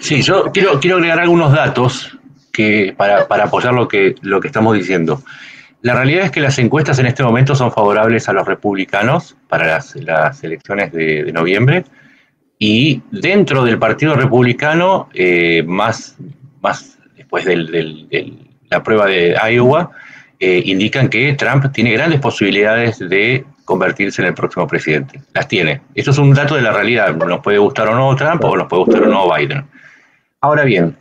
Sí, yo quiero agregar algunos datos para apoyar lo que estamos diciendo. La realidad es que las encuestas en este momento son favorables a los republicanos para las elecciones de noviembre, y dentro del Partido Republicano, más después de la prueba de Iowa, indican que Trump tiene grandes posibilidades de convertirse en el próximo presidente. Las tiene. Eso es un dato de la realidad. Nos puede gustar o no Trump, o nos puede gustar o no Biden. Ahora bien,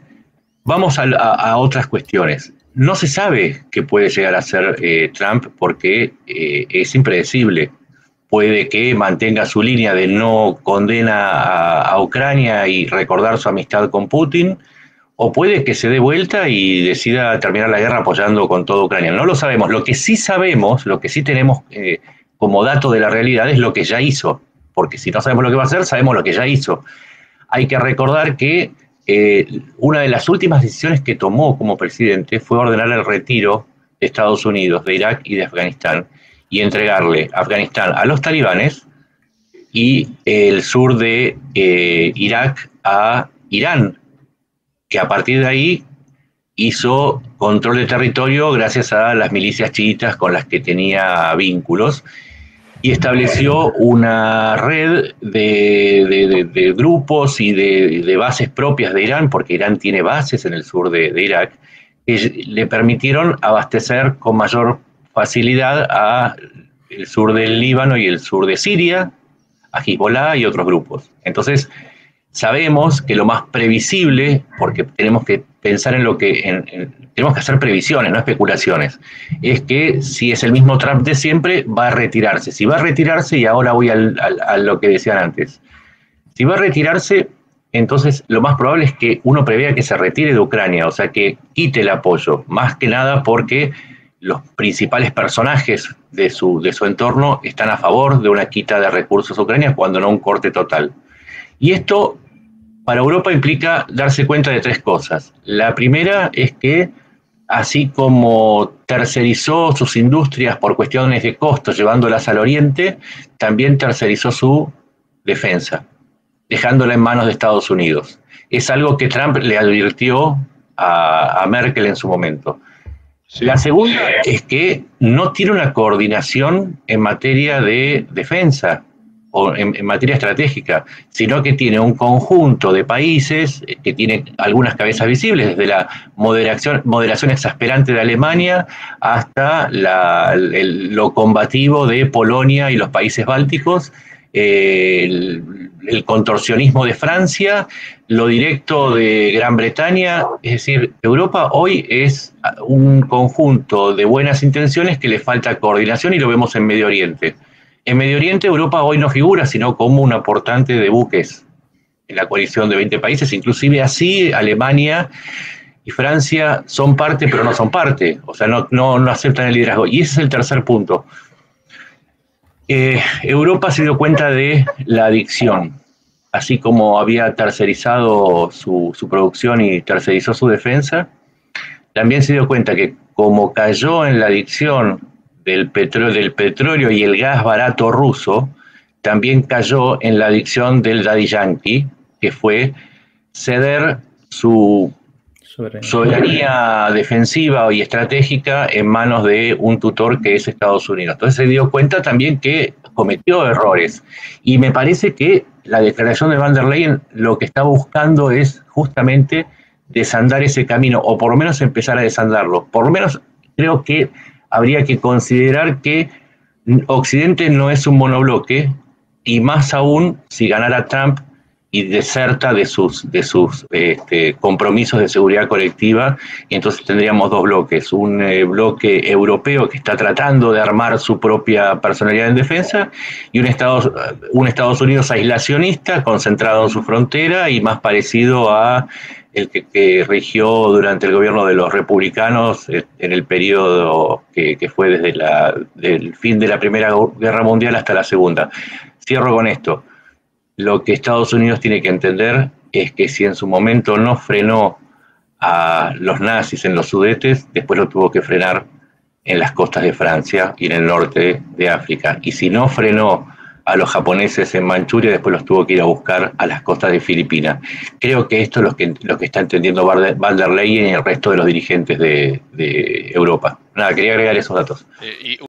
vamos a otras cuestiones. No se sabe qué puede llegar a ser Trump, porque es impredecible. Puede que mantenga su línea de no condena a Ucrania y recordar su amistad con Putin, o puede que se dé vuelta y decida terminar la guerra apoyando con todo Ucrania. No lo sabemos. Lo que sí sabemos, lo que sí tenemos como dato de la realidad es lo que ya hizo, porque si no sabemos lo que va a hacer, sabemos lo que ya hizo. Hay que recordar que una de las últimas decisiones que tomó como presidente fue ordenar el retiro de Estados Unidos, de Irak y de Afganistán, y entregarle Afganistán a los talibanes y el sur de Irak a Irán, que a partir de ahí hizo control de territorio gracias a las milicias chiitas con las que tenía vínculos, y estableció una red de grupos y de bases propias de Irán, porque Irán tiene bases en el sur de Irak, que le permitieron abastecer con mayor facilidad a el sur del Líbano y el sur de Siria, a Hezbollah y otros grupos. Entonces, sabemos que lo más previsible, porque tenemos que pensar en lo que... tenemos que hacer previsiones, no especulaciones, es que si es el mismo Trump de siempre, va a retirarse. Si va a retirarse, y ahora voy a lo que decían antes, si va a retirarse, entonces lo más probable es que uno prevea que se retire de Ucrania, o sea, que quite el apoyo, más que nada porque los principales personajes de su entorno están a favor de una quita de recursos a Ucrania, cuando no un corte total. Y esto para Europa implica darse cuenta de tres cosas. La primera es que, así como tercerizó sus industrias por cuestiones de costos llevándolas al oriente, también tercerizó su defensa, dejándola en manos de Estados Unidos. Es algo que Trump le advirtió a Merkel en su momento. Sí. La segunda es que no tiene una coordinación en materia de defensa o en materia estratégica, sino que tiene un conjunto de países que tiene algunas cabezas visibles, desde la moderación exasperante de Alemania hasta lo combativo de Polonia y los países bálticos, el contorsionismo de Francia, lo directo de Gran Bretaña. Es decir, Europa hoy es un conjunto de buenas intenciones que le falta coordinación, y lo vemos en Medio Oriente. En Medio Oriente Europa hoy no figura sino como un aportante de buques en la coalición de 20 países, inclusive así Alemania y Francia son parte pero no son parte, o sea, no aceptan el liderazgo. Y ese es el tercer punto. Europa se dio cuenta de la adicción, así como había tercerizado su producción y tercerizó su defensa, también se dio cuenta que como cayó en la adicción del petróleo y el gas barato ruso, también cayó en la adicción del Daddy Yankee, que fue ceder su soberanía defensiva y estratégica en manos de un tutor que es Estados Unidos. Entonces se dio cuenta también que cometió errores, y me parece que la declaración de Van der Leyen lo que está buscando es justamente desandar ese camino, o por lo menos empezar a desandarlo. Por lo menos creo que habría que considerar que Occidente no es un monobloque, y más aún si ganara Trump y deserta de sus compromisos de seguridad colectiva, y entonces tendríamos dos bloques: un bloque europeo que está tratando de armar su propia personalidad en defensa, y un Estados Unidos aislacionista, concentrado en su frontera y más parecido a el que rigió durante el gobierno de los republicanos en el periodo que fue desde del fin de la Primera Guerra Mundial hasta la Segunda. Cierro con esto. Lo que Estados Unidos tiene que entender es que si en su momento no frenó a los nazis en los Sudetes, después lo tuvo que frenar en las costas de Francia y en el norte de África. Y si no frenó a los japoneses en Manchuria, después los tuvo que ir a buscar a las costas de Filipinas. Creo que esto es lo que está entendiendo Van der Leyen y el resto de los dirigentes de Europa. Nada, quería agregar esos datos.